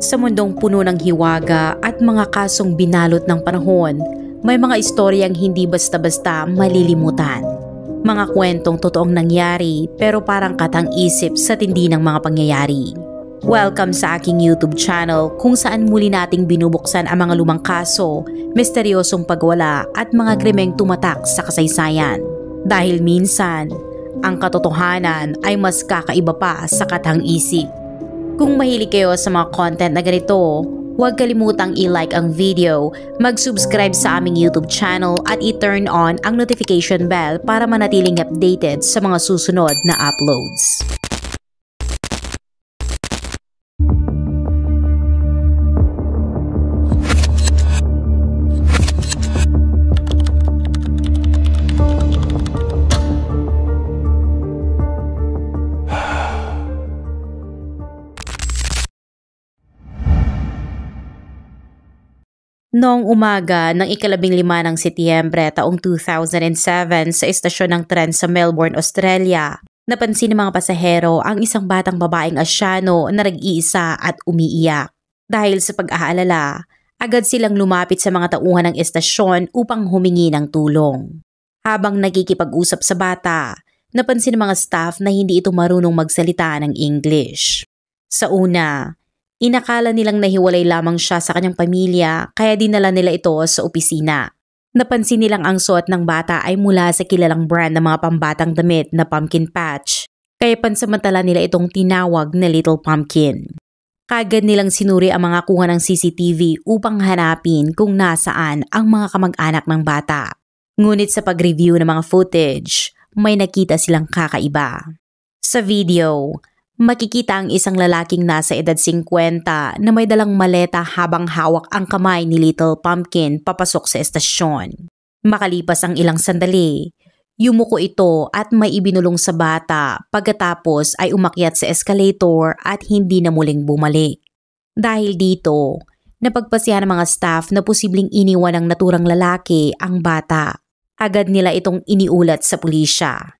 Sa mundong puno ng hiwaga at mga kasong binalot ng panahon, may mga istoryang hindi basta-basta malilimutan. Mga kwentong totoong nangyari pero parang katang-isip sa tindi ng mga pangyayari. Welcome sa aking YouTube channel kung saan muli nating binubuksan ang mga lumang kaso, misteryosong pagwala at mga krimeng tumatak sa kasaysayan. Dahil minsan, ang katotohanan ay mas kakaiba pa sa katang-isip. Kung mahilig kayo sa mga content na ganito, huwag kalimutang i-like ang video, mag-subscribe sa aming YouTube channel at i-turn on ang notification bell para manatiling updated sa mga susunod na uploads. Noong umaga ng ika-15 ng Setyembre taong 2007 sa istasyon ng tren sa Melbourne, Australia, napansin ng mga pasahero ang isang batang babaeng Asyano na nag-iisa at umiiyak. Dahil sa pag-aalala, agad silang lumapit sa mga tauhan ng istasyon upang humingi ng tulong. Habang nagkikipag-usap sa bata, napansin ng mga staff na hindi ito marunong magsalita ng English. Sa una, inakala nilang nahiwalay lamang siya sa kanyang pamilya kaya dinala nila ito sa opisina. Napansin nilang ang suot ng bata ay mula sa kilalang brand ng mga pambatang damit na pumpkin patch, kaya pansamantala nila itong tinawag na Little Pumpkin. Kaagad nilang sinuri ang mga kuha ng CCTV upang hanapin kung nasaan ang mga kamag-anak ng bata. Ngunit sa pag-review ng mga footage, may nakita silang kakaiba. Sa video, makikita ang isang lalaking nasa edad 50 na may dalang maleta habang hawak ang kamay ni Little Pumpkin papasok sa estasyon. Makalipas ang ilang sandali, yumuko ito at may ibinulong sa bata pagkatapos ay umakyat sa escalator at hindi na muling bumalik. Dahil dito, napagpasyahan ng mga staff na posibleng iniwan ng naturang lalaki ang bata. Agad nila itong iniulat sa pulisya.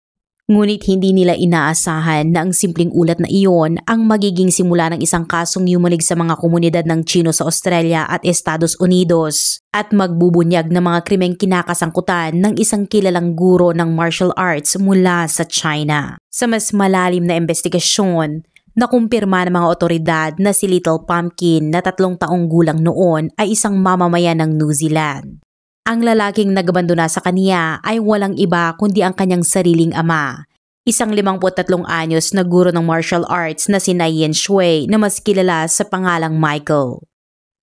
Ngunit hindi nila inaasahan na ang simpleng ulat na iyon ang magiging simula ng isang kasong yumanig sa mga komunidad ng Chino sa Australia at Estados Unidos at magbubunyag ng mga krimeng kinakasangkutan ng isang kilalang guro ng martial arts mula sa China. Sa mas malalim na investigasyon, nakumpirma ng mga otoridad na si Little Pumpkin na 3 taong gulang noon ay isang mamamayan ng New Zealand. Ang lalaking nagabandona sa kaniya ay walang iba kundi ang kanyang sariling ama, isang 53 anyos na guro ng martial arts na si Yan Shui na mas kilala sa pangalang Michael.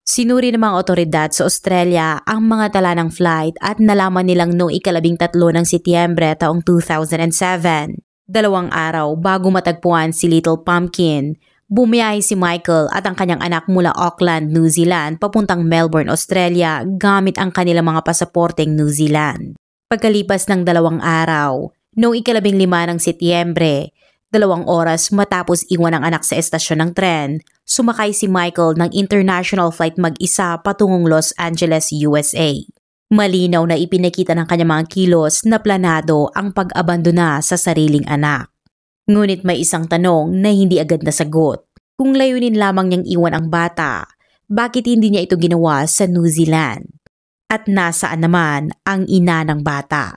Sinuri ng mga otoridad sa Australia ang mga tala ng flight at nalaman nilang noong ika-13 ng Setyembre taong 2007, 2 araw bago matagpuan si Little Pumpkin, bumiyahe si Michael at ang kanyang anak mula Auckland, New Zealand papuntang Melbourne, Australia gamit ang kanilang mga pasaporteng New Zealand. Pagkalipas ng 2 araw, noong ika-15 ng Setyembre, 2 oras matapos iwan ang anak sa estasyon ng tren, sumakay si Michael ng international flight mag-isa patungong Los Angeles, USA. Malinaw na ipinakita ng kanyang mga kilos na planado ang pag-abandona sa sariling anak. Ngunit may isang tanong na hindi agad nasagot. Kung layunin lamang niyang iwan ang bata, bakit hindi niya ito ginawa sa New Zealand? At nasaan naman ang ina ng bata?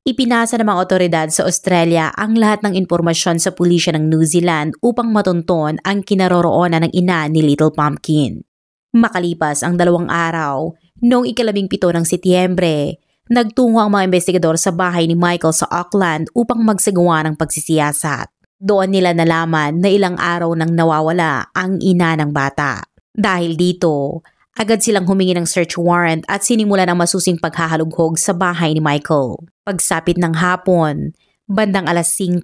Ipinasa ng mga otoridad sa Australia ang lahat ng impormasyon sa pulisya ng New Zealand upang matunton ang kinaroroonan ng ina ni Little Pumpkin. Makalipas ang 2 araw, noong ika-17 ng Setyembre, nagtungo ang mga investigador sa bahay ni Michael sa Auckland upang magsagawa ng pagsisiyasat. Doon nila nalaman na ilang araw nang nawawala ang ina ng bata. Dahil dito, agad silang humingi ng search warrant at sinimulan ang masusing paghahalughog sa bahay ni Michael. Pagsapit ng hapon, bandang alas 5,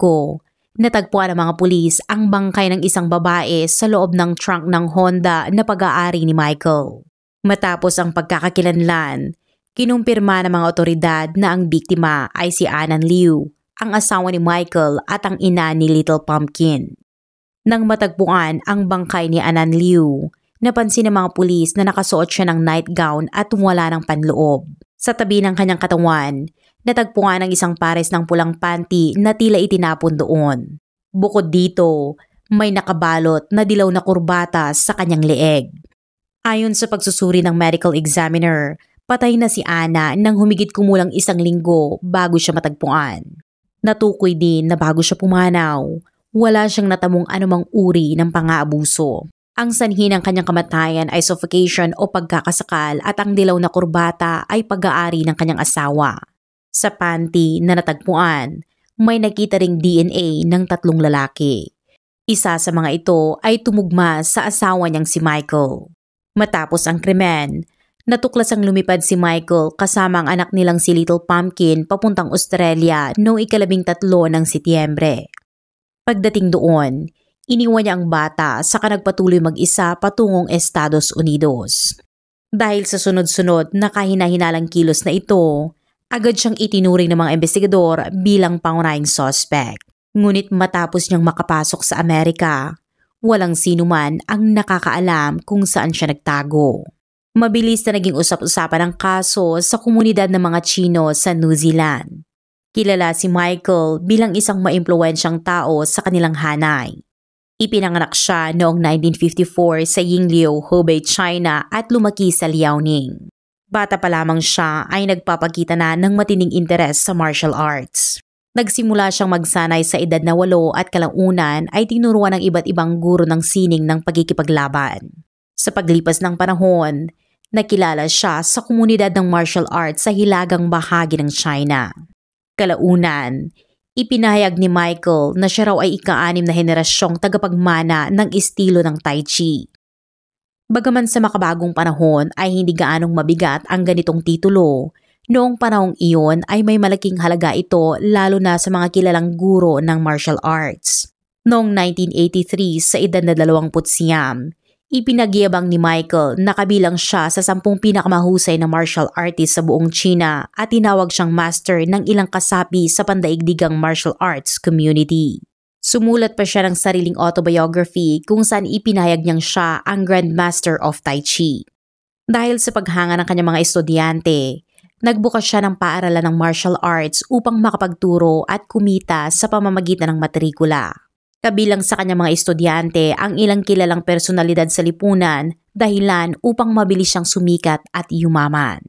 natagpuan ng mga pulis ang bangkay ng isang babae sa loob ng trunk ng Honda na pag-aari ni Michael. Matapos ang pagkakakilanlan, kinumpirma ng mga otoridad na ang biktima ay si Anan Liu, ang asawa ni Michael at ang ina ni Little Pumpkin. Nang matagpuan ang bangkay ni Anan Liu, napansin ng mga pulis na nakasuot siya ng nightgown at wala ng panloob. Sa tabi ng kanyang katawan, natagpuan ang isang pares ng pulang panty na tila itinapon doon. Bukod dito, may nakabalot na dilaw na kurbata sa kanyang leeg. Ayon sa pagsusuri ng medical examiner, patay na si Ana nang humigit kumulang 1 linggo bago siya matagpuan. Natukoy din na bago siya pumanaw, wala siyang natamong anumang uri ng pang-aabuso. Ang sanhi ng kanyang kamatayan ay suffocation o pagkakasakal at ang dilaw na kurbata ay pag-aari ng kanyang asawa. Sa panty na natagpuan, may nakita ring DNA ng 3 lalaki. Isa sa mga ito ay tumugma sa asawa niyang si Michael. Matapos ang krimen, natuklasang lumipad si Michael kasama ang anak nilang si Little Pumpkin papuntang Australia noong 13 ng Setyembre. Pagdating doon, iniwan niya ang bata saka nagpatuloy mag-isa patungong Estados Unidos. Dahil sa sunod-sunod na kahina-hinalang kilos na ito, agad siyang itinuring ng mga investigador bilang pangunahing suspect. Ngunit matapos niyang makapasok sa Amerika, walang sino man ang nakakaalam kung saan siya nagtago. Mabilis na naging usap-usapan ang kaso sa komunidad ng mga Chino sa New Zealand. Kilala si Michael bilang isang maimpluwensyang tao sa kanilang hanay. Ipinanganak siya noong 1954 sa Yingliu, Hubei, China at lumaki sa Liaoning. Bata pa lamang siya ay nagpapakita na ng matinding interes sa martial arts. Nagsimula siyang magsanay sa edad na 8 at kalaunan ay tinuruan ng iba't ibang guro ng sining ng pagkikipaglaban. Sa paglipas ng panahon, nakilala siya sa komunidad ng martial arts sa hilagang bahagi ng China. Kalaunan, ipinahayag ni Michael na siya raw ay ika-6 na henerasyong tagapagmana ng estilo ng Tai Chi. Bagaman sa makabagong panahon ay hindi gaanong mabigat ang ganitong titulo, noong panahong iyon ay may malaking halaga ito lalo na sa mga kilalang guro ng martial arts. Noong 1983 sa edad na 29, ipinagyabang ni Michael na kabilang siya sa 10 pinakamahusay na martial artist sa buong China at tinawag siyang master ng ilang kasapi sa pandaigdigang martial arts community. Sumulat pa siya ng sariling autobiography kung saan ipinahayag niyang siya ang Grandmaster of Tai Chi. Dahil sa paghanga ng kanyang mga estudyante, nagbukas siya ng paaralan ng martial arts upang makapagturo at kumita sa pamamagitan ng matrikula. Kabilang sa kanyang mga estudyante ang ilang kilalang personalidad sa lipunan dahilan upang mabilis siyang sumikat at yumaman.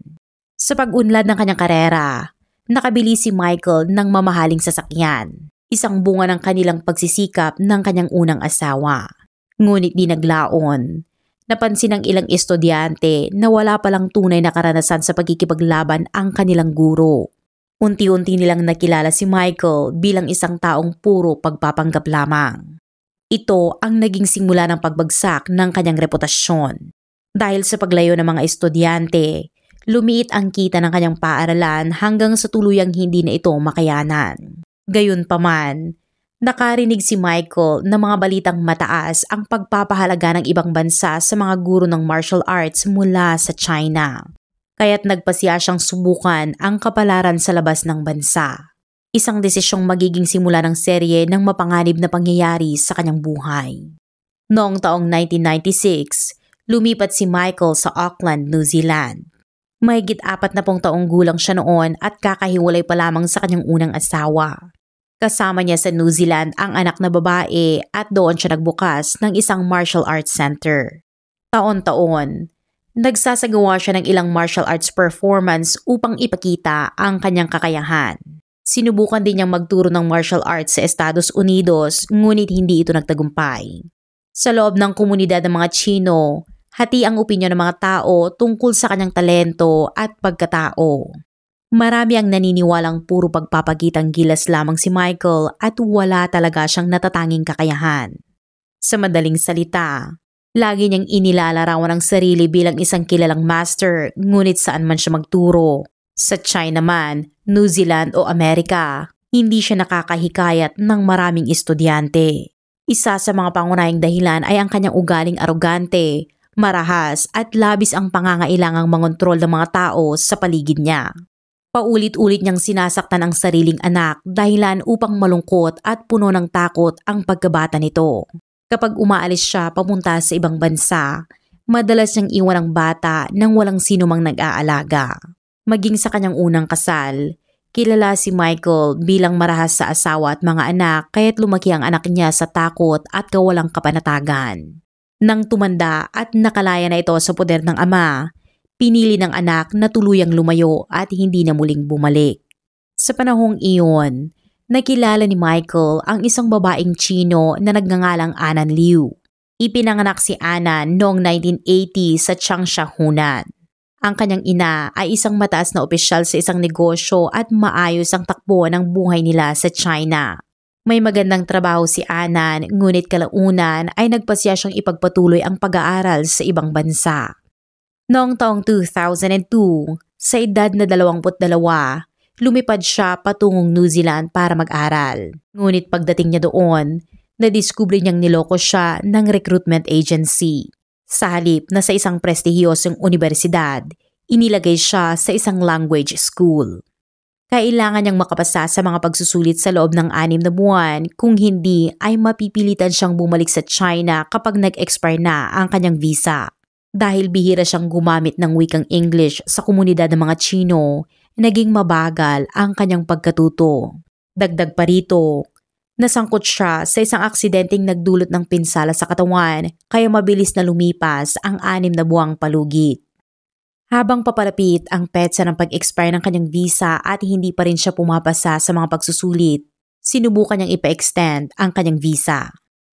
Sa pag-unlad ng kanyang karera, nakabili si Michael ng mamahaling sasakyan, isang bunga ng kanilang pagsisikap ng kanyang unang asawa. Ngunit di naglaon, napansin ng ilang estudyante na wala palang tunay na karanasan sa pagkikipaglaban ang kanilang guro. Unti-unti nilang nakilala si Michael bilang isang taong puro pagpapanggap lamang. Ito ang naging simula ng pagbagsak ng kanyang reputasyon. Dahil sa paglayo ng mga estudyante, lumiit ang kita ng kanyang paaralan hanggang sa tuluyang hindi na ito makayanan. Gayunpaman, nakarinig si Michael ng mga balitang mataas ang pagpapahalaga ng ibang bansa sa mga guro ng martial arts mula sa China. Kaya't nagpasya siyang subukan ang kapalaran sa labas ng bansa. Isang desisyong magiging simula ng serye ng mapanganib na pangyayari sa kanyang buhay. Noong taong 1996, lumipat si Michael sa Auckland, New Zealand. Mahigit 40 taong gulang siya noon at kakahiwalay pa lamang sa kanyang unang asawa. Kasama niya sa New Zealand ang anak na babae at doon siya nagbukas ng isang martial arts center. Taon-taon, nagsasagawa siya ng ilang martial arts performance upang ipakita ang kanyang kakayahan. Sinubukan din niyang magturo ng martial arts sa Estados Unidos ngunit hindi ito nagtagumpay. Sa loob ng komunidad ng mga Chino, hati ang opinyon ng mga tao tungkol sa kanyang talento at pagkatao. Marami ang naniniwalang puro pagpapagitang gilas lamang si Michael at wala talaga siyang natatanging kakayahan. Sa madaling salita, lagi niyang inilalarawan ang sarili bilang isang kilalang master ngunit saan man siya magturo. Sa China man, New Zealand o Amerika, hindi siya nakakahikayat ng maraming estudyante. Isa sa mga pangunahing dahilan ay ang kanyang ugaling arogante, marahas at labis ang pangangailangang mangontrol ng mga tao sa paligid niya. Paulit-ulit niyang sinasaktan ang sariling anak dahilan upang malungkot at puno ng takot ang pagkabata nito. Kapag umaalis siya papunta sa ibang bansa, madalas niyang iwan ang bata nang walang sino mang nag-aalaga. Maging sa kanyang unang kasal, Kilala si Michael bilang marahas sa asawa at mga anak kaya't lumaki ang anak niya sa takot at kawalang kapanatagan. Nang tumanda at nakalaya na ito sa poder ng ama, pinili ng anak na tuluyang lumayo at hindi na muling bumalik. Sa panahong iyon, nakilala ni Michael ang isang babaeng Chino na nagngangalang Anan Liu. Ipinanganak si Anan noong 1980 sa Changsha, Hunan. Ang kanyang ina ay isang mataas na opisyal sa isang negosyo at maayos ang takbo ng buhay nila sa China. May magandang trabaho si Anan, ngunit kalaunan ay nagpasya siyang ipagpatuloy ang pag-aaral sa ibang bansa. Noong taong 2002, sa edad na 22, lumipad siya patungong New Zealand para mag-aral. Ngunit pagdating niya doon, nadiskubre niyang niloko siya ng recruitment agency. Sa halip na sa isang prestihiyosong universidad, inilagay siya sa isang language school. Kailangan niyang makapasa sa mga pagsusulit sa loob ng 6 na buwan, kung hindi ay mapipilitan siyang bumalik sa China kapag nag-expire na ang kanyang visa. Dahil bihira siyang gumamit ng wikang English sa komunidad ng mga Chino, naging mabagal ang kanyang pagkatuto. Dagdag pa rito, nasangkot siya sa isang aksidenteng nagdulot ng pinsala sa katawan kaya mabilis na lumipas ang 6 na buwang palugit. Habang papalapit ang petsa ng pag-expire ng kanyang visa at hindi pa rin siya pumapasa sa mga pagsusulit, sinubukan niyang ipa-extend ang kanyang visa.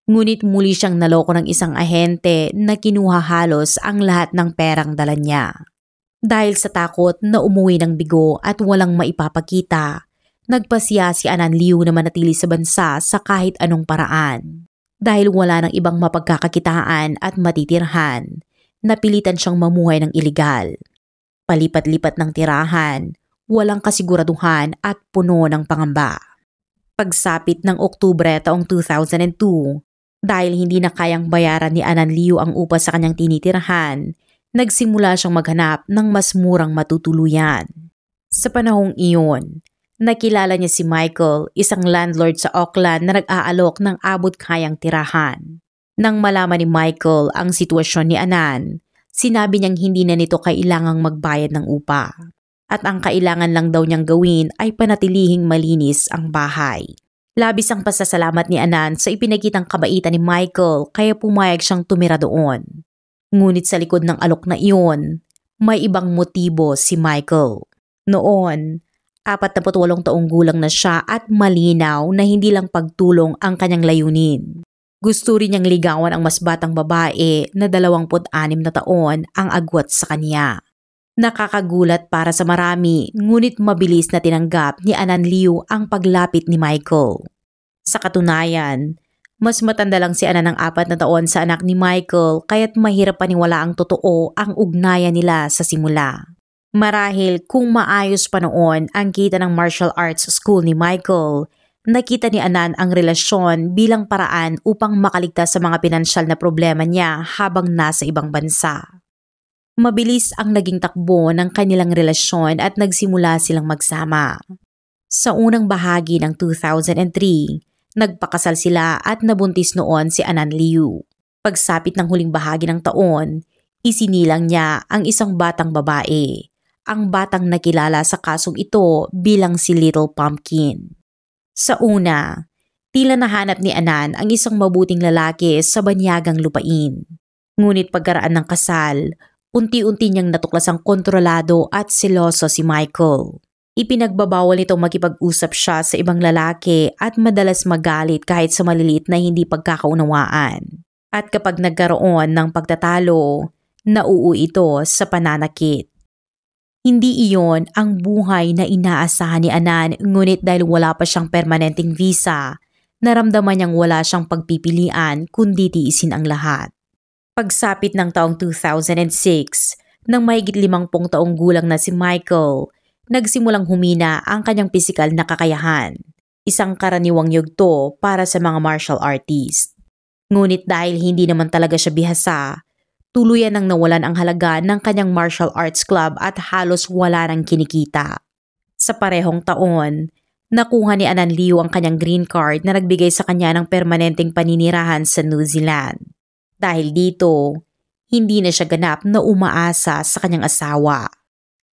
Ngunit muli siyang naloko ng isang ahente na kinuha halos ang lahat ng perang dala niya. Dahil sa takot na umuwi ng bigo at walang maipapakita, nagpasya si Anan Liu na manatili sa bansa sa kahit anong paraan. Dahil wala ng ibang mapagkakakitaan at matitirhan, napilitan siyang mamuhay ng ilegal. Palipat-lipat ng tirahan, walang kasiguraduhan at puno ng pangamba. Pagsapit ng Oktubre taong 2002, dahil hindi na kayang bayaran ni Anan Liu ang upa sa kanyang tinitirhan, nagsimula siyang maghanap ng mas murang matutuluyan. Sa panahong iyon, nakilala niya si Michael, isang landlord sa Auckland na nag-aalok ng abot-kayang tirahan. Nang malaman ni Michael ang sitwasyon ni Anan, sinabi niyang hindi na nito kailangang magbayad ng upa. At ang kailangan lang daw niyang gawin ay panatilihing malinis ang bahay. Labis ang pasasalamat ni Anan sa ipinakitang kabaitan ni Michael kaya pumayag siyang tumira doon. Ngunit sa likod ng alok na iyon, may ibang motibo si Michael. Noon, 48 taong gulang na siya at malinaw na hindi lang pagtulong ang kanyang layunin. Gusto rin niyang ligawan ang mas batang babae na 26 na taon ang agwat sa kanya. Nakakagulat para sa marami, ngunit mabilis na tinanggap ni Anan Liu ang paglapit ni Michael. Sa katunayan, mas matanda lang si Anan ng 4 na taon sa anak ni Michael kaya't mahirap paniwala ang totoo ang ugnayan nila sa simula. Marahil kung maayos pa noon ang kita ng martial arts school ni Michael, nakita ni Anan ang relasyon bilang paraan upang makaligtas sa mga pinansyal na problema niya habang nasa ibang bansa. Mabilis ang naging takbo ng kanilang relasyon at nagsimula silang magsama. Sa unang bahagi ng 2003, nagpakasal sila at nabuntis noon si Anan Liu. Pagsapit ng huling bahagi ng taon, isinilang niya ang isang batang babae, ang batang nakilala sa kasong ito bilang si Little Pumpkin. Sa una, tila nahanap ni Anan ang isang mabuting lalaki sa banyagang lupain. Ngunit pagkaraan ng kasal, unti-unti niyang natuklasang kontrolado at seloso si Michael. Ipinagbabawal nitong makipag-usap siya sa ibang lalaki at madalas magalit kahit sa maliliit na hindi pagkakaunawaan. At kapag nagkaroon ng pagtatalo, nauuwi ito sa pananakit. Hindi iyon ang buhay na inaasahan ni Anan, ngunit dahil wala pa siyang permanenteng visa, naramdaman niyang wala siyang pagpipilian kundi tiisin ang lahat. Pagsapit ng taong 2006, nang mahigit 50 taong gulang na si Michael, nagsimulang humina ang kanyang pisikal na kakayahan, isang karaniwang yugto para sa mga martial artist. Ngunit dahil hindi naman talaga siya bihasa, tuluyan nang nawalan ang halaga ng kanyang martial arts club at halos wala nang kinikita. Sa parehong taon, nakuha ni Anan Liu ang kanyang green card na nagbigay sa kanya ng permanenteng paninirahan sa New Zealand. Dahil dito, hindi na siya ganap na umaasa sa kanyang asawa.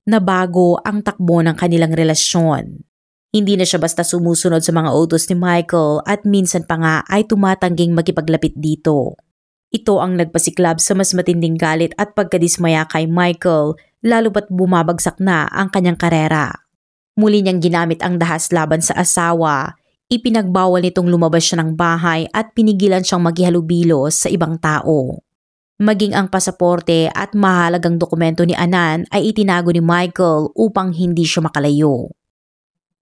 Nabago ang takbo ng kanilang relasyon. Hindi na siya basta sumusunod sa mga utos ni Michael at minsan pa nga ay tumatangging makipaglapit dito. Ito ang nagpasiklab sa mas matinding galit at pagkadismaya kay Michael lalo pat bumabagsak na ang kanyang karera. Muli niyang ginamit ang dahas laban sa asawa, ipinagbawal nitong lumabas siya ng bahay at pinigilan siyang maghihalubilo sa ibang tao. Maging ang pasaporte at mahalagang dokumento ni Anan ay itinago ni Michael upang hindi siya makalayo.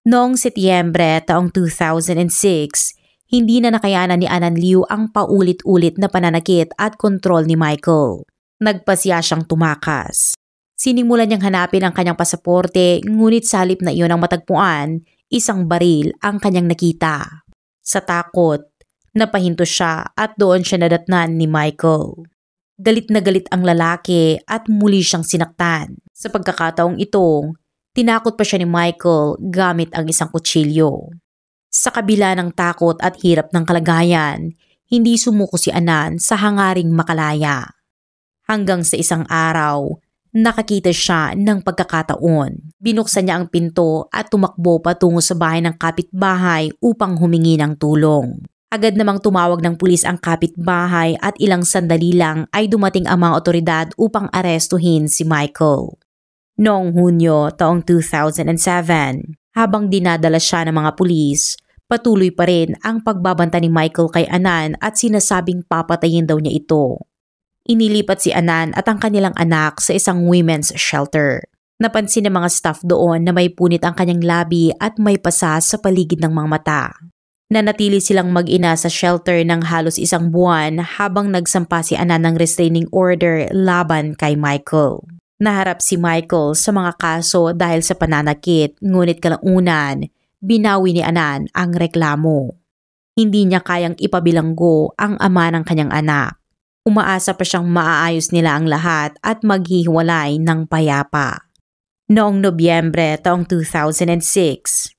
Noong Setyembre taong 2006, hindi na nakayanan ni Anan Liu ang paulit-ulit na pananakit at kontrol ni Michael. Nagpasya siyang tumakas. Sinimulan niyang hanapin ang kanyang pasaporte ngunit sa halip na iyon ang matagpuan, isang baril ang kanyang nakita. Sa takot, napahinto siya at doon siya nadatnan ni Michael. Galit na galit ang lalaki at muli siyang sinaktan. Sa pagkakataong ito, tinakot pa siya ni Michael gamit ang isang kutsilyo. Sa kabila ng takot at hirap ng kalagayan, hindi sumuko si Anan sa hangaring makalaya. Hanggang sa isang araw, nakakita siya ng pagkakataon. Binuksan niya ang pinto at tumakbo patungo sa bahay ng kapitbahay upang humingi ng tulong. Agad namang tumawag ng pulis ang kapitbahay at ilang sandali lang ay dumating ang mga otoridad upang arestuhin si Michael. Noong Hunyo taong 2007, habang dinadala siya ng mga pulis, patuloy pa rin ang pagbabanta ni Michael kay Anan at sinasabing papatayin daw niya ito. Inilipat si Anan at ang kanilang anak sa isang women's shelter. Napansin ng mga staff doon na may punit ang kanyang labi at may pasa sa paligid ng mga mata. Nanatili silang mag-ina sa shelter ng halos isang buwan habang nagsampa si Anan ng restraining order laban kay Michael. Naharap si Michael sa mga kaso dahil sa pananakit, ngunit kalaunan, binawi ni Anan ang reklamo. Hindi niya kayang ipabilanggo ang ama ng kanyang anak. Umaasa pa siyang maaayos nila ang lahat at maghihiwalay ng payapa. Noong Nobyembre taong 2006,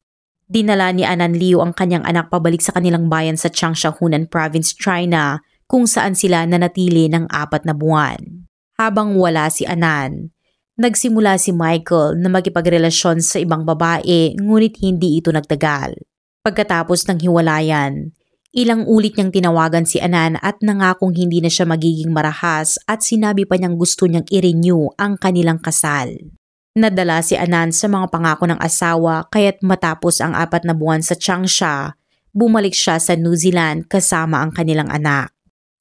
dinala ni Anan Liu ang kanyang anak pabalik sa kanilang bayan sa Changsha, Hunan Province, China, kung saan sila nanatili ng 4 na buwan. Habang wala si Anan, nagsimula si Michael na makipagrelasyon sa ibang babae ngunit hindi ito nagtagal. Pagkatapos ng hiwalayan, ilang ulit niyang tinawagan si Anan at nangakong hindi na siya magiging marahas at sinabi pa niyang gusto niyang i-renew ang kanilang kasal. Nadala si Anan sa mga pangako ng asawa kaya't matapos ang 4 na buwan sa Changsha, bumalik siya sa New Zealand kasama ang kanilang anak.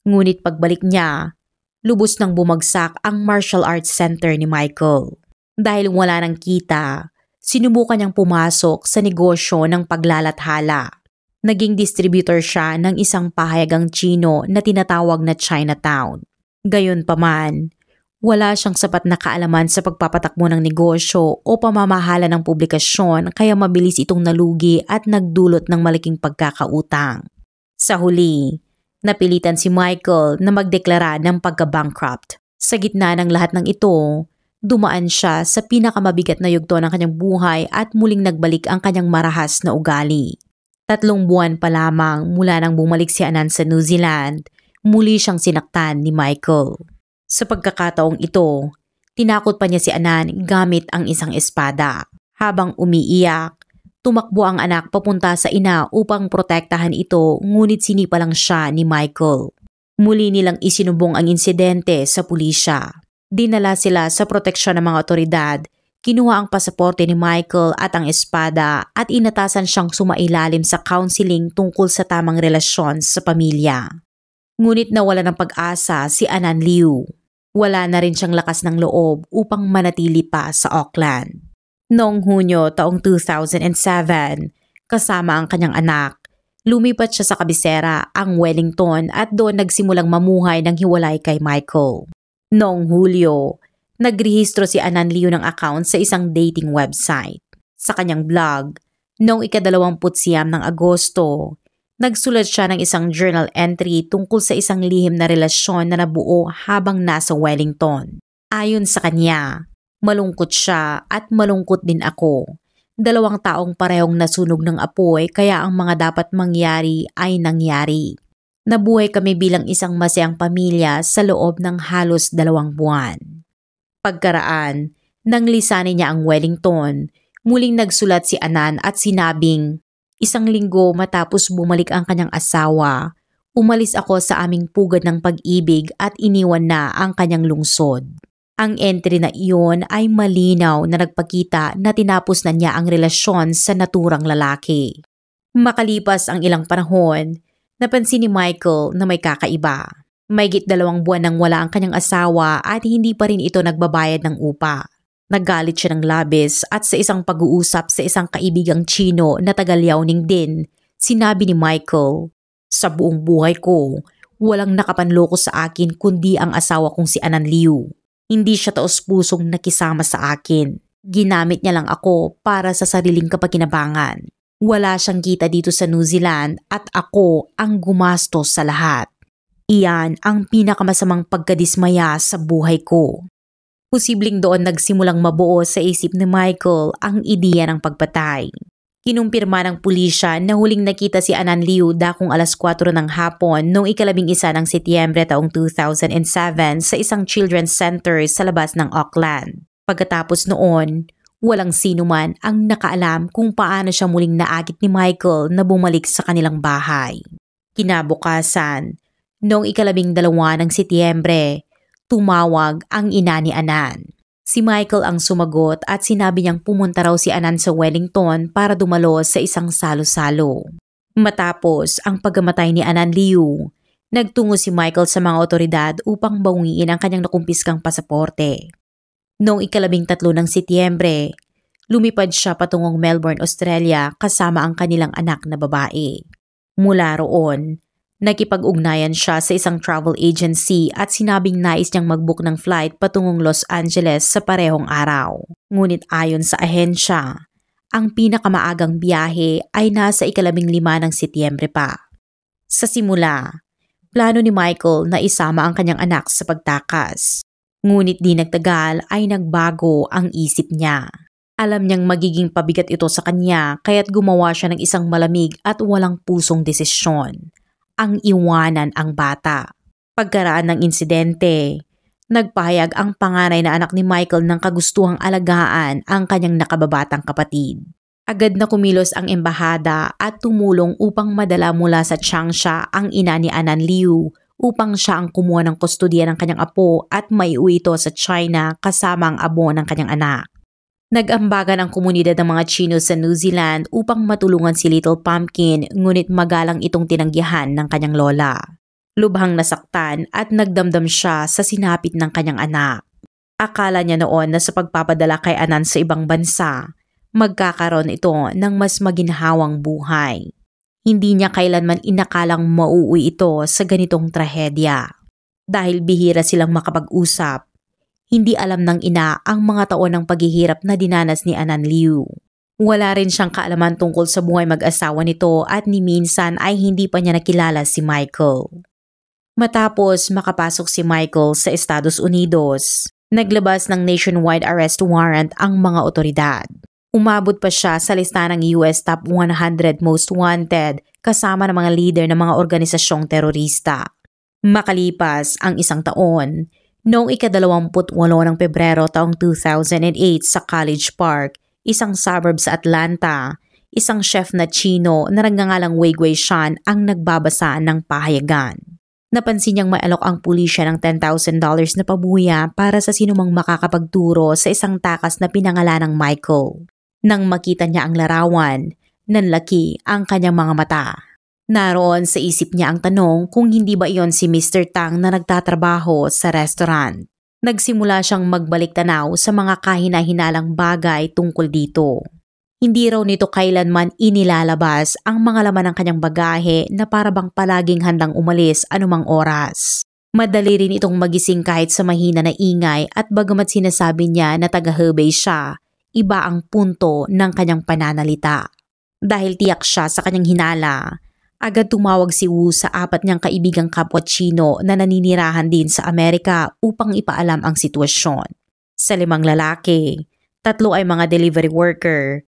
Ngunit pagbalik niya, lubos nang bumagsak ang martial arts center ni Michael. Dahil wala nang kita, sinubukan niyang pumasok sa negosyo ng paglalathala. Naging distributor siya ng isang pahayagang Chino na tinatawag na Chinatown. Gayunpaman, wala siyang sapat na kaalaman sa pagpapatakbo ng negosyo o pamamahala ng publikasyon kaya mabilis itong nalugi at nagdulot ng malaking pagkakautang. Sa huli, napilitan si Michael na magdeklara ng pagka-bankrupt. Sa gitna ng lahat ng ito, dumaan siya sa pinakamabigat na yugto ng kanyang buhay at muling nagbalik ang kanyang marahas na ugali. 3 buwan pa lamang mula nang bumalik si Anan sa New Zealand, muli siyang sinaktan ni Michael. Sa pagkakataong ito, tinakot pa niya si Anan gamit ang isang espada. Habang umiiyak, tumakbo ang anak papunta sa ina upang protektahan ito ngunit sinipa lang siya ni Michael. Muli nilang isinubong ang insidente sa pulisya. Dinala sila sa proteksyon ng mga otoridad, kinuha ang pasaporte ni Michael at ang espada at inatasan siyang sumailalim sa counseling tungkol sa tamang relasyon sa pamilya. Ngunit nawala ng pag-asa si Anan Liu. Wala na rin siyang lakas ng loob upang manatili pa sa Auckland. Noong Hunyo taong 2007, kasama ang kanyang anak, lumipat siya sa kabisera, ang Wellington at doon nagsimulang mamuhay ng hiwalay kay Michael. Noong Hulyo, nagrehistro si Anan Liu ng account sa isang dating website. Sa kanyang blog, noong ika-29 ng Agosto, nagsulat siya ng isang journal entry tungkol sa isang lihim na relasyon na nabuo habang nasa Wellington. Ayon sa kanya, malungkot siya at malungkot din ako. 2 taong parehong nasunog ng apoy kaya ang mga dapat mangyari ay nangyari. Nabuhay kami bilang isang masayang pamilya sa loob ng halos 2 buwan. Pagkaraan, nang lisanin niya ang Wellington, Muling nagsulat si Anan at sinabing, "Isang linggo matapos bumalik ang kanyang asawa, umalis ako sa aming pugad ng pag-ibig at iniwan na ang kanyang lungsod." Ang entry na iyon ay malinaw na nagpakita na tinapos na niya ang relasyon sa naturang lalaki. Makalipas ang ilang panahon, napansin ni Michael na may kakaiba. Mahigit 2 buwan nang wala ang kanyang asawa at hindi pa rin ito nagbabayad ng upa. Naggalit siya ng labis at sa isang pag-uusap sa isang kaibigang Chino na taga Liaoning din, sinabi ni Michael, "Sa buong buhay ko, walang nakapanloko sa akin kundi ang asawa kong si Anan Liu. Hindi siya taos-pusong nakisama sa akin. Ginamit niya lang ako para sa sariling kapakinabangan. Wala siyang kita dito sa New Zealand at ako ang gumastos sa lahat. Iyan ang pinakamasamang pagkadismaya sa buhay ko." Posibleng doon nagsimulang mabuo sa isip ni Michael ang ideya ng pagpatay. Kinumpirma ng pulisya na huling nakita si Anan Liu dakong 4:00 ng hapon noong 11 ng Setyembre taong 2007 sa isang children's center sa labas ng Auckland. Pagkatapos noon, walang sino man ang nakaalam kung paano siya muling naagit ni Michael na bumalik sa kanilang bahay. Kinabukasan, noong 12 ng Setyembre, tumawag ang ina ni Anan. Si Michael ang sumagot at sinabi niyang pumunta raw si Anan sa Wellington para dumalo sa isang salo-salo. Matapos ang pagkamatay ni Anan Liu, nagtungo si Michael sa mga otoridad upang bawiin ang kanyang nakumpiskang pasaporte. Noong 13 ng Setyembre, lumipad siya patungong Melbourne, Australia kasama ang kanilang anak na babae. Mula roon, nakipag-ugnayan siya sa isang travel agency at sinabing nais niyang mag-book ng flight patungong Los Angeles sa parehong araw. Ngunit ayon sa ahensya, ang pinakamaagang biyahe ay nasa 15 ng Setyembre pa. Sa simula, plano ni Michael na isama ang kanyang anak sa pagtakas. Ngunit di nagtagal ay nagbago ang isip niya. Alam niyang magiging pabigat ito sa kanya kaya't gumawa siya ng isang malamig at walang pusong desisyon. Ang iwanan ang bata. Pagkaraan ng insidente, nagpahayag ang panganay na anak ni Michael ng kagustuhang alagaan ang kanyang nakababatang kapatid. Agad na kumilos ang embahada at tumulong upang madala mula sa Changsha ang ina ni Anan Liu upang siya ang kumuha ng kustodiya ng kanyang apo at maiuwi ito sa China kasama ang abo ng kanyang anak. Nag-ambagan ang komunidad ng mga Chino sa New Zealand upang matulungan si Little Pumpkin ngunit magalang itong tinanggihan ng kanyang lola. Lubhang nasaktan at nagdamdam siya sa sinapit ng kanyang anak. Akala niya noon na sa pagpapadala kay Anan sa ibang bansa, magkakaroon ito ng mas maginhawang buhay. Hindi niya kailanman inakalang mauuwi ito sa ganitong trahedya. Dahil bihira silang makapag-usap, hindi alam ng ina ang mga taon ng paghihirap na dinanas ni Anan Liu. Wala rin siyang kaalaman tungkol sa buhay mag-asawa nito at ni minsan ay hindi pa niya nakilala si Michael. Matapos makapasok si Michael sa Estados Unidos, naglabas ng nationwide arrest warrant ang mga otoridad. Umabot pa siya sa listahan ng US Top 100 Most Wanted kasama ng mga leader ng mga organisasyong terorista. Makalipas ang 1 taon, noong 28 ng Pebrero taong 2008 sa College Park, isang suburb sa Atlanta, isang chef na Chino na nagngangalang Wei Guishan ang nagbabasa ng pahayagan. Napansin niyang may alok ang pulisya ng $10,000 na pabuya para sa sinumang makakapagturo sa isang takas na pinangalan ng Michael. Nang makita niya ang larawan, nanlaki ang kanyang mga mata. Naroon sa isip niya ang tanong kung hindi ba iyon si Mr. Tang na nagtatrabaho sa restaurant. Nagsimula siyang magbalik tanaw sa mga kahina-hinalang bagay tungkol dito. Hindi raw nito kailanman inilalabas ang mga laman ng kanyang bagahe na parabang palaging handang umalis anumang oras. Madali rin itong magising kahit sa mahina na ingay at bagamat sinasabi niya na taga-Hebei siya, iba ang punto ng kanyang pananalita. Dahil tiyak siya sa kanyang hinala, agad tumawag si Wu sa 4 niyang kaibigang kapwa Chino na naninirahan din sa Amerika upang ipaalam ang sitwasyon. Sa 5 lalaki, 3 ay mga delivery worker,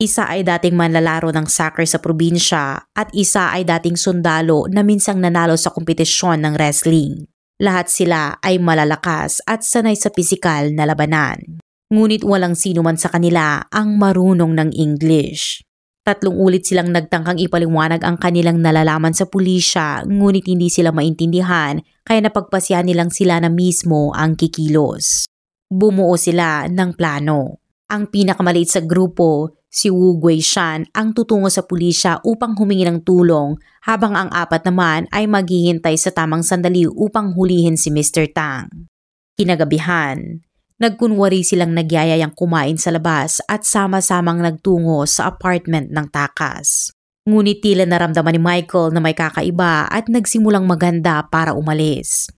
1 ay dating manlalaro ng soccer sa probinsya at 1 ay dating sundalo na minsang nanalo sa kompetisyon ng wrestling. Lahat sila ay malalakas at sanay sa pisikal na labanan. Ngunit walang sino man sa kanila ang marunong ng English. 3 ulit silang nagtangkang ipaliwanag ang kanilang nalalaman sa pulisya, ngunit hindi sila maintindihan kaya napagpasyahan nilang sila na mismo ang kikilos. Bumuo sila ng plano. Ang pinakamaliit sa grupo, si Wu Guishan, ang tutungo sa pulisya upang humingi ng tulong, habang ang 4 naman ay maghihintay sa tamang sandali upang hulihin si Mr. Tang. Kinagabihan, nagkunwari silang nagyayayang kumain sa labas at sama-samang nagtungo sa apartment ng takas. Ngunit tila naramdaman ni Michael na may kakaiba at nagsimulang maganda para umalis.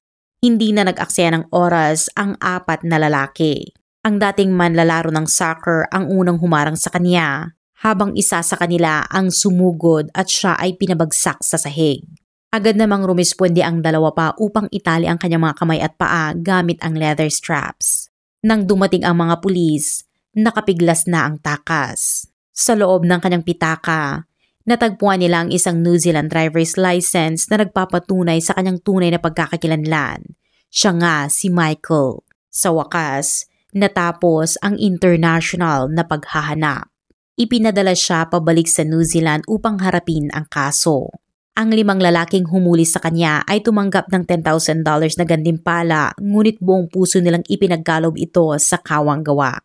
Hindi na nag-aksaya ng oras ang 4 na lalaki. Ang dating manlalaro ng soccer ang unang humarang sa kanya, habang isa sa kanila ang sumugod at siya ay pinabagsak sa sahig. Agad namang rumisponde ang 2 pa upang itali ang kanyang mga kamay at paa gamit ang leather straps. Nang dumating ang mga pulis, nakapiglas na ang takas. Sa loob ng kanyang pitaka, natagpuan nila ang isang New Zealand driver's license na nagpapatunay sa kanyang tunay na pagkakakilanlan. Siya nga si Michael. Sa wakas, natapos ang international na paghahanap. Ipinadala siya pabalik sa New Zealand upang harapin ang kaso. Ang 5 lalaking humuli sa kanya ay tumanggap ng $10,000 na gantimpala, ngunit buong puso nilang ipinagkalob ito sa kawang gawa.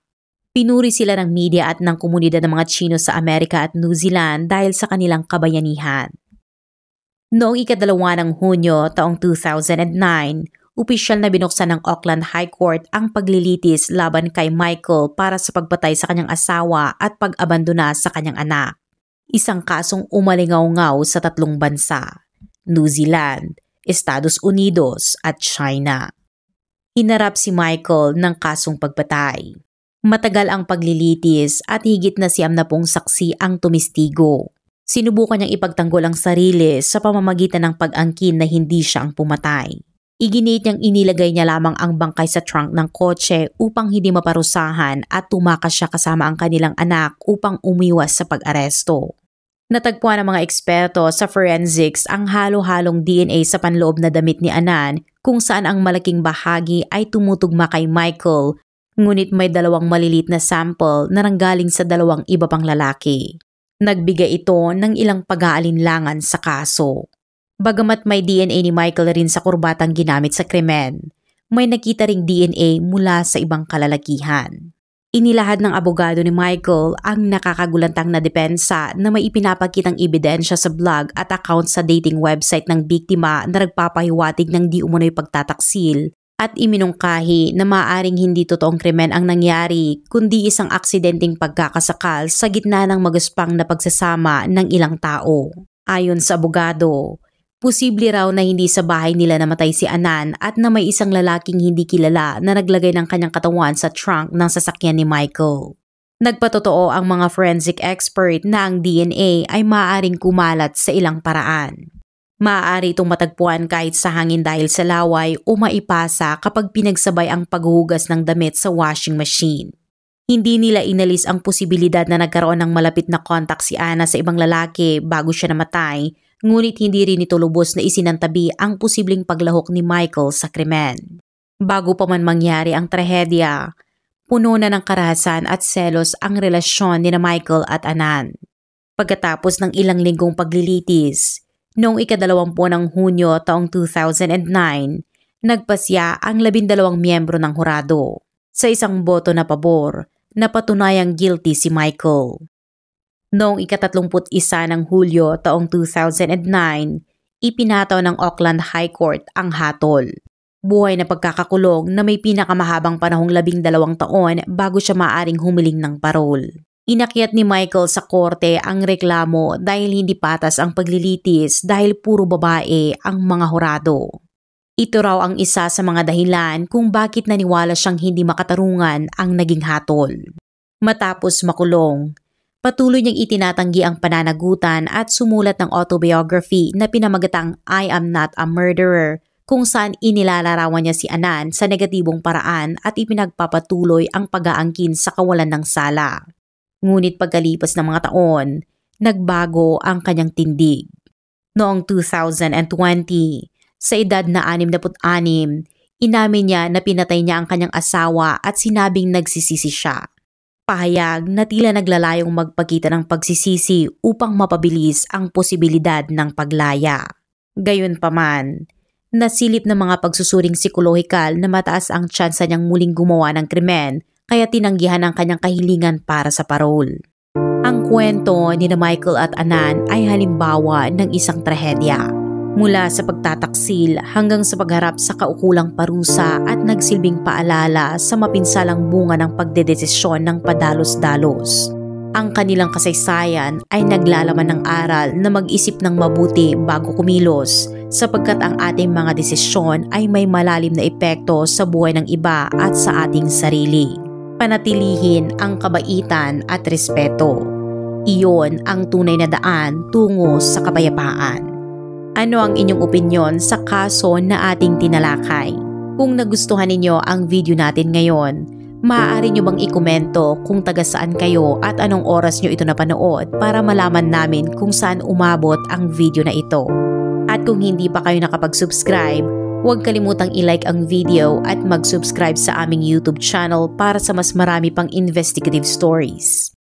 Pinuri sila ng media at ng komunidad ng mga Chino sa Amerika at New Zealand dahil sa kanilang kabayanihan. Noong 2 ng Hunyo taong 2009, opisyal na binuksan ng Auckland High Court ang paglilitis laban kay Michael para sa pagpatay sa kanyang asawa at pag-abandona sa kanyang anak. Isang kasong umalingaw-ngaw sa 3 bansa, New Zealand, Estados Unidos at China. Hinarap si Michael ng kasong pagpatay. Matagal ang paglilitis at higit na 90 saksi ang tumistigo. Sinubukan niyang ipagtanggol ang sarili sa pamamagitan ng pag-angkin na hindi siya ang pumatay. Iginiit niyang inilagay niya lamang ang bangkay sa trunk ng kotse upang hindi maparusahan at tumakas siya kasama ang kanilang anak upang umiwas sa pag-aresto. Natagpuan ng mga eksperto sa forensics ang halo-halong DNA sa panloob na damit ni Anan kung saan ang malaking bahagi ay tumutugma kay Michael, ngunit may 2 malilit na sample na nanggaling sa 2 iba pang lalaki. Nagbigay ito ng ilang pag-aalinlangan sa kaso. Bagamat may DNA ni Michael rin sa kurbatang ginamit sa krimen, may nakita ring DNA mula sa ibang kalalakihan. Inilahad ng abogado ni Michael ang nakakagulantang na depensa na may ipinapakitang ebidensya sa blog at account sa dating website ng biktima na nagpapahiwatig ng di umano'y pagtataksil at iminungkahi na maaaring hindi totoong krimen ang nangyari kundi isang aksidenteng pagkakasakal sa gitna ng magaspang na pagsasama ng ilang tao. Ayon sa abogado, posible raw na hindi sa bahay nila namatay si Anan at na may isang lalaking hindi kilala na naglagay ng kanyang katawan sa trunk ng sasakyan ni Michael. Nagpatotoo ang mga forensic expert na ang DNA ay maaaring kumalat sa ilang paraan. Maaari itong matagpuan kahit sa hangin dahil sa laway o maipasa kapag pinagsabay ang paghuhugas ng damit sa washing machine. Hindi nila inalis ang posibilidad na nagkaroon ng malapit na contact si Ana sa ibang lalaki bago siya namatay, ngunit hindi rin ito lubos na isinantabi ang posibleng paglahok ni Michael sa krimen. Bago pa man mangyari ang trahedya, puno na ng karahasan at selos ang relasyon ni Michael at Anan. Pagkatapos ng ilang linggong paglilitis, noong 20 ng Hunyo taong 2009, nagpasya ang 12 miyembro ng hurado. Sa isang boto na pabor, napatunayang guilty si Michael. Noong 31 ng Hulyo taong 2009, ipinataw ng Auckland High Court ang hatol. Buhay na pagkakakulong na may pinakamahabang panahong 12 taon bago siya maaring humiling ng parol. Inakyat ni Michael sa korte ang reklamo dahil hindi patas ang paglilitis dahil puro babae ang mga hurado. Ito raw ang isa sa mga dahilan kung bakit naniwala siyang hindi makatarungan ang naging hatol. Matapos makulong, patuloy niyang itinatanggi ang pananagutan at sumulat ng autobiography na pinamagatang I Am Not a Murderer, kung saan inilalarawan niya si Anan sa negatibong paraan at ipinagpapatuloy ang pag-aangkin sa kawalan ng sala. Ngunit pagkalipas ng mga taon, nagbago ang kanyang tindig. Noong 2020, sa edad na 66, Inamin niya na pinatay niya ang kanyang asawa at sinabing nagsisisi siya. Pahayag na tila naglalayong magpakita ng pagsisisi upang mapabilis ang posibilidad ng paglaya. Gayunpaman, nasilip ng mga pagsusuring psikolohikal na mataas ang tsansa niyang muling gumawa ng krimen kaya tinanggihan ang kanyang kahilingan para sa parole. Ang kwento ni Michael at Anan ay halimbawa ng isang trahedya. Mula sa pagtataksil hanggang sa pagharap sa kaukulang parusa at nagsilbing paalala sa mapinsalang bunga ng pagdedesisyon ng padalos-dalos. Ang kanilang kasaysayan ay naglalaman ng aral na mag-isip ng mabuti bago kumilos sapagkat ang ating mga desisyon ay may malalim na epekto sa buhay ng iba at sa ating sarili. Panatilihin ang kabaitan at respeto. Iyon ang tunay na daan tungo sa kapayapaan. Ano ang inyong opinyon sa kaso na ating tinalakay? Kung nagustuhan ninyo ang video natin ngayon, maaari nyo bang ikomento kung taga saan kayo at anong oras nyo ito napanood para malaman namin kung saan umabot ang video na ito. At kung hindi pa kayo nakapag-subscribe, huwag kalimutang i-like ang video at mag-subscribe sa aming YouTube channel para sa mas marami pang investigative stories.